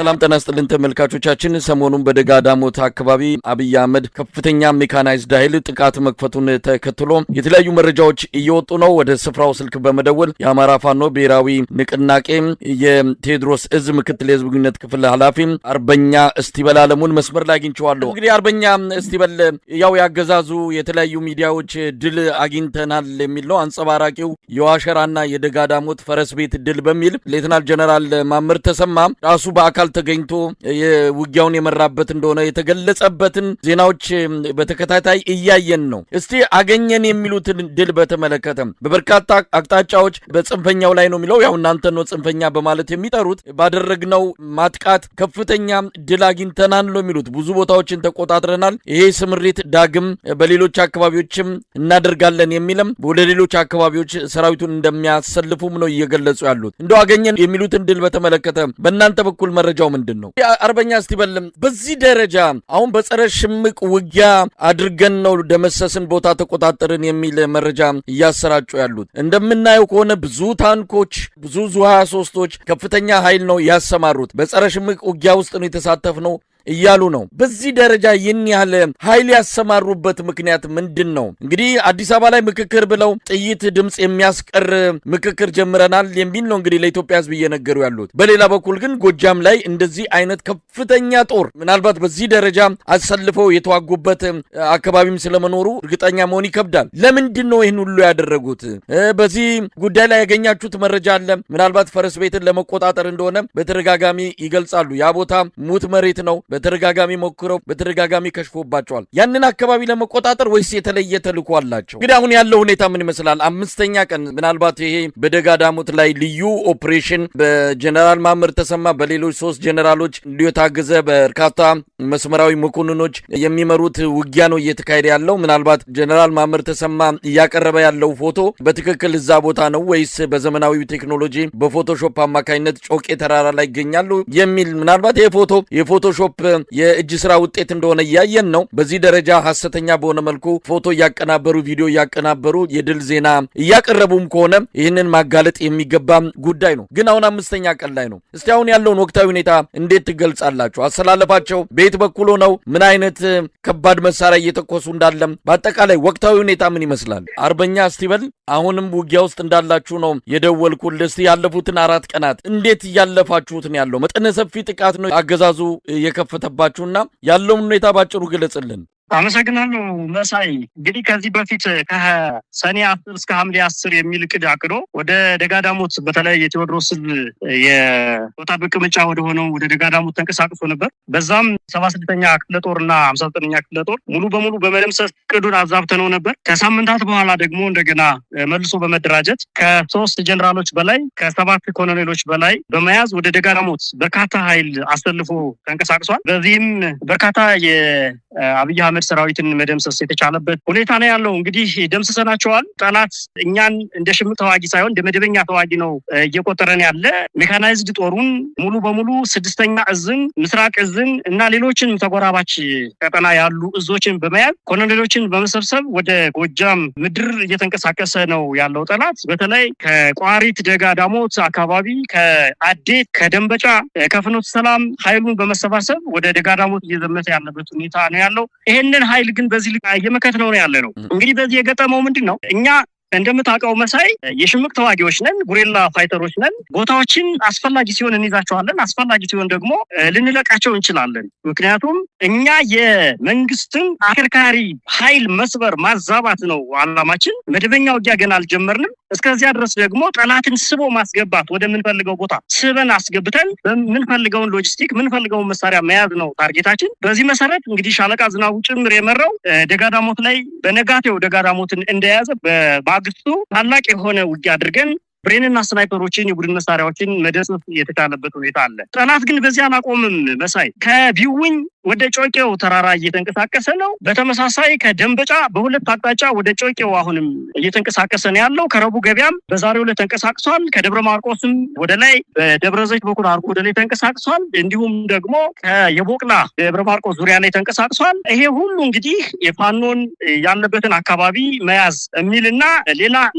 ሰላም ጤና ይስጥልን ተመልካቾቻችን ሰሞኑን በደጋዳሞት አካባቢ አብይ አህመድ ከፍተኛ ሜካናይዝድ ኃይል ጥቃት መክፈቱን ተከትሎ የተለያዩ መረጃዎች እየወጡ ነው። ወደ ስፍራው ስልክ በመደወል የአማራ ፋኖ ብሔራዊ ንቅናቄ የቴዎድሮስ እዝ ምክትል የህዝብ ግንኙነት ክፍል ኃላፊ አርበኛ እስቲበል አለሙን መስመር ላይ አግኝቼዋለሁ። እንግዲህ አርበኛ እስቲበል ያው ያገዛዙ የተለያዩ ሚዲያዎች ድል አግኝተናል የሚል ነው አንጸባራቂው የዋሸራና የደጋዳሞት ፈረስ ቤት ድል በሚል ሌተናል ጀነራል ማመር ተሰማ ራሱ በአካል ተገኝቶ የውጊያውን የመራበት እንደሆነ የተገለጸበትን ዜናዎች በተከታታይ እያየን ነው። እስቲ አገኘን የሚሉትን ድል በተመለከተ በበርካታ አቅጣጫዎች በጽንፈኛው ላይ ነው የሚለው ያው እናንተ ነው ጽንፈኛ በማለት የሚጠሩት ባደረግነው ማጥቃት ከፍተኛ ድል አግኝተናል ነው የሚሉት። ብዙ ቦታዎችን ተቆጣጥረናል፣ ይሄ ስምሪት ዳግም በሌሎች አካባቢዎችም እናደርጋለን የሚልም ወደ ሌሎች አካባቢዎች ሰራዊቱን እንደሚያሰልፉም ነው እየገለጹ ያሉት። እንደው አገኘን የሚሉትን ድል በተመለከተ በእናንተ በኩል መረጃው ምንድነው? አርበኛ እስቲበልም በዚህ ደረጃ አሁን በጸረ ሽምቅ ውጊያ አድርገን ነው ደመሰስን ቦታ ተቆጣጠርን የሚል መረጃ እያሰራጩ ያሉት። እንደምናየው ከሆነ ብዙ ታንኮች፣ ብዙ ዙ23ዎች ከፍተኛ ኃይል ነው ያሰማሩት። በጸረ ሽምቅ ውጊያ ውስጥ ነው የተሳተፍነው እያሉ ነው። በዚህ ደረጃ ይህን ያህል ኃይል ያሰማሩበት ምክንያት ምንድነው? እንግዲህ አዲስ አበባ ላይ ምክክር ብለው ጥይት ድምጽ የሚያስቀር ምክክር ጀምረናል የሚል ነው እንግዲህ ለኢትዮጵያ ሕዝብ እየነገሩ ያሉት። በሌላ በኩል ግን ጎጃም ላይ እንደዚህ አይነት ከፍተኛ ጦር ምናልባት በዚህ ደረጃ አሰልፈው የተዋጉበት አካባቢም ስለመኖሩ እርግጠኛ መሆን ይከብዳል። ለምንድነው ይህን ሁሉ ያደረጉት? በዚህ ጉዳይ ላይ ያገኛችሁት መረጃ አለ? ምናልባት ፈረስ ቤትን ለመቆጣጠር እንደሆነ በተደጋጋሚ ይገልጻሉ። ያ ቦታ ሙት መሬት ነው፣ በተደጋጋሚ ሞክረው በተደጋጋሚ ከሽፎባቸዋል። ያንን አካባቢ ለመቆጣጠር ወይስ የተለየ ተልዕኮ አላቸው? እንግዲህ አሁን ያለው ሁኔታ ምን ይመስላል? አምስተኛ ቀን ምናልባት ይሄ በደጋዳሞት ላይ ልዩ ኦፕሬሽን በጀነራል ማመር ተሰማ በሌሎች 3 ጀነራሎች ሊታገዘ በርካታ መስመራዊ መኮንኖች የሚመሩት ውጊያ ነው እየተካሄደ ያለው። ምናልባት ጀነራል ማመር ተሰማ እያቀረበ ያለው ፎቶ በትክክል እዛ ቦታ ነው ወይስ በዘመናዊ ቴክኖሎጂ በፎቶሾፕ አማካኝነት ጮቄ ተራራ ላይ ይገኛሉ የሚል ምናልባት የፎቶሾፕ የእጅ ስራ ውጤት እንደሆነ እያየን ነው። በዚህ ደረጃ ሐሰተኛ በሆነ መልኩ ፎቶ እያቀናበሩ ቪዲዮ እያቀናበሩ የድል ዜና እያቀረቡም ከሆነ ይህንን ማጋለጥ የሚገባ ጉዳይ ነው። ግን አሁን አምስተኛ ቀን ላይ ነው። እስቲ አሁን ያለውን ወቅታዊ ሁኔታ እንዴት ትገልጻላችሁ? አሰላለፋቸው በየት በኩል ነው? ምን አይነት ከባድ መሳሪያ እየተኮሱ እንዳለም በአጠቃላይ ወቅታዊ ሁኔታ ምን ይመስላል? አርበኛ እስቲበል አሁንም ውጊያ ውስጥ እንዳላችሁ ነው የደወልኩልህ። እስቲ ያለፉትን 4 ቀናት እንዴት እያለፋችሁት ነው ያለው? መጠነ ሰፊ ጥቃት ነው አገዛዙ የከፈተባችሁና ያለውን ሁኔታ ባጭሩ ግለጽልን። አመሰግናለሁ መሳይ። እንግዲህ ከዚህ በፊት ከሰኔ 10 እስከ ሐምሌ 10 የሚል እቅድ አቅዶ ወደ ደጋዳሞት በተለይ የቴዎድሮስ የቦታ መቀመጫ ወደ ሆነው ወደ ደጋዳሞት ተንቀሳቅሶ ነበር። በዛም 76ኛ ክፍለ ጦርና 59ኛ ክፍለ ጦር ሙሉ በሙሉ በመደምሰስ እቅዱን አዛብተነው ነበር። ከሳምንታት በኋላ ደግሞ እንደገና መልሶ በመደራጀት ከ3 ጀነራሎች በላይ ከ7 ኮሎኔሎች በላይ በመያዝ ወደ ደጋዳሞት በርካታ ኃይል አሰልፎ ተንቀሳቅሷል። በዚህም በርካታ የአብይ አህመድ ሰራዊትን መደምሰስ የተቻለበት ሁኔታ ነው ያለው። እንግዲህ ደምስሰናቸዋል። ጠላት እኛን እንደ ሽምቅ ተዋጊ ሳይሆን እንደ መደበኛ ተዋጊ ነው እየቆጠረን ያለ። ሜካናይዝድ ጦሩን ሙሉ በሙሉ 6ኛ እዝን፣ ምስራቅ እዝን እና ሌሎችን ተጎራባች ቀጠና ያሉ እዞችን በመያዝ ኮሎኔሎችን በመሰብሰብ ወደ ጎጃም ምድር እየተንቀሳቀሰ ነው ያለው ጠላት። በተለይ ከቋሪት ደጋዳሞት አካባቢ ከአዴት፣ ከደንበጫ፣ ከፍኖተ ሰላም ኃይሉን በመሰባሰብ ወደ ደጋዳሞት እየዘመተ ያለበት ሁኔታ ነው ያለው። ይሄንን ኃይል ግን በዚህ ልክ እየመከትነው ነው ያለ ነው። እንግዲህ በዚህ የገጠመው ምንድነው? እኛ እንደምታውቀው መሳይ የሽምቅ ተዋጊዎች ነን፣ ጉሬላ ፋይተሮች ነን። ቦታዎችን አስፈላጊ ሲሆን እንይዛቸዋለን፣ አስፈላጊ ሲሆን ደግሞ ልንለቃቸው እንችላለን። ምክንያቱም እኛ የመንግስትን አከርካሪ ኃይል መስበር ማዛባት ነው አላማችን። መደበኛ ውጊያ ገና አልጀመርንም። እስከዚያ ድረስ ደግሞ ጠላትን ስቦ ማስገባት ወደምንፈልገው ቦታ ስበን አስገብተን ምንፈልገውን ሎጂስቲክ ምንፈልገውን መሳሪያ መያዝ ነው ታርጌታችን። በዚህ መሰረት እንግዲህ ሻለቃ ዝናቡ ጭምር የመራው ደጋዳሞት ላይ በነጋቴው ደጋዳሞትን እንደያዘ በአግስቱ ታላቅ የሆነ ውጊያ አድርገን ብሬንና ስናይፐሮችን የቡድን መሳሪያዎችን መደምሰስ የተቻለበት ሁኔታ አለ። ጠላት ግን በዚያ አላቆምም መሳይ። ከቢውኝ ወደ ጮቄው ተራራ እየተንቀሳቀሰ ነው። በተመሳሳይ ከደንበጫ በሁለት አቅጣጫ ወደ ጮቄው አሁንም እየተንቀሳቀሰ ነው ያለው። ከረቡ ገበያም በዛሬው ዕለት ተንቀሳቅሷል። ከደብረ ማርቆስም ወደ ላይ በደብረ ዘይት በኩል አርቆ ወደ ላይ ተንቀሳቅሷል። እንዲሁም ደግሞ የቦቅላ ደብረ ማርቆስ ዙሪያ ላይ ተንቀሳቅሷል። ይሄ ሁሉ እንግዲህ የፋኖን ያለበትን አካባቢ መያዝ የሚልና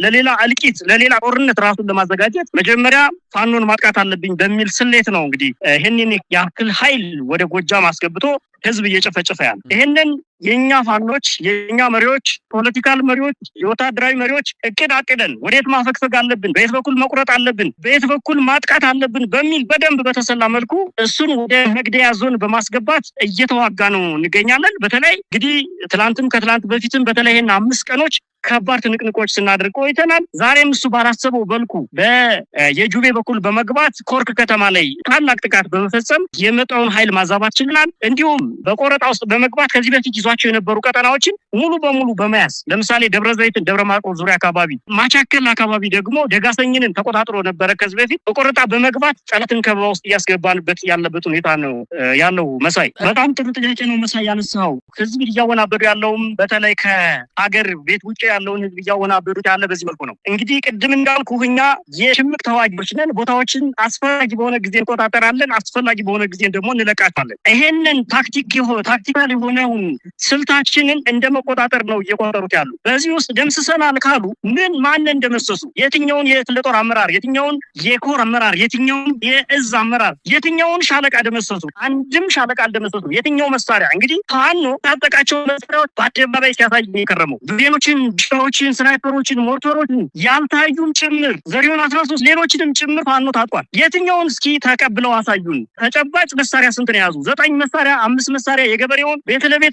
ለሌላ እልቂት ለሌላ ጦርነት ራሱን ለማዘጋጀት መጀመሪያ ፋኖን ማጥቃት አለብኝ በሚል ስሌት ነው እንግዲህ ይሄንን ያክል ኃይል ወደ ጎጃም አስገብቶ ህዝብ እየጨፈጨፈ ያለ። ይሄንን የኛ ፋኖች የኛ መሪዎች ፖለቲካል መሪዎች የወታደራዊ መሪዎች እቅድ አቅደን ወዴት ማፈግፈግ አለብን፣ በየት በኩል መቁረጥ አለብን፣ በየት በኩል ማጥቃት አለብን በሚል በደንብ በተሰላ መልኩ እሱን ወደ መግደያ ዞን በማስገባት እየተዋጋ ነው እንገኛለን። በተለይ እንግዲህ ትላንትም ከትላንት በፊትም በተለይ 5 ቀኖች ከባድ ትንቅንቆች ስናደርግ ቆይተናል። ዛሬም እሱ ባላሰበው መልኩ በየጁቤ በኩል በመግባት ኮርክ ከተማ ላይ ታላቅ ጥቃት በመፈጸም የመጣውን ኃይል ማዛባት ችለናል። እንዲሁም በቆረጣ ውስጥ በመግባት ከዚህ በፊት ይዟቸው የነበሩ ቀጠናዎችን ሙሉ በሙሉ በመያዝ ለምሳሌ ደብረ ዘይትን ደብረ ማርቆስ ዙሪያ አካባቢ ማቻከል አካባቢ ደግሞ ደጋሰኝንን ተቆጣጥሮ ነበረ። ከዚህ በፊት በቆረጣ በመግባት ጠላትን ከበባ ውስጥ እያስገባንበት ያለበት ሁኔታ ነው ያለው። መሳይ በጣም ጥሩ ጥያቄ ነው መሳይ ያነሳው። ህዝብ እያወናበዱ ያለውም በተለይ ከሀገር ቤት ውጭ ያለውን ህዝብ እያወናበዱት ያለ በዚህ መልኩ ነው። እንግዲህ ቅድም እንዳልኩህ እኛ የሽምቅ ተዋጊዎች ነን። ቦታዎችን አስፈላጊ በሆነ ጊዜ እንቆጣጠራለን፣ አስፈላጊ በሆነ ጊዜ ደግሞ እንለቃቸዋለን። ይሄንን ታክቲካል የሆነውን ስልታችንን እንደመቆጣጠር ነው እየቆጠሩት ያሉ። በዚህ ውስጥ ደምስሰናል ካሉ ማን እንደመሰሱ የትኛውን የክፍለ አመራር፣ የትኛውን የኮር አመራር፣ የትኛውን የእዝ አመራር፣ የትኛውን ሻለቃ ደመሰሱ? አንድም ሻለቃ አልደመሰሱ። የትኛው መሳሪያ እንግዲህ ፋኖ ታጠቃቸው መሳሪያዎች በአደባባይ ሲያሳይ የከረመው ቪዲዮዎችን፣ ሻዎችን፣ ስናይፐሮችን፣ ሞርተሮችን ያልታዩም ጭምር ዘሪሁን 13 ሌሎችንም ጭምር ፋኖ ታጥቋል። የትኛውን እስኪ ተቀብለው አሳዩን። ተጨባጭ መሳሪያ ስንት ነው ያዙ? 9 መሳሪያ፣ 5 መሳሪያ የገበሬውን ቤት ለቤት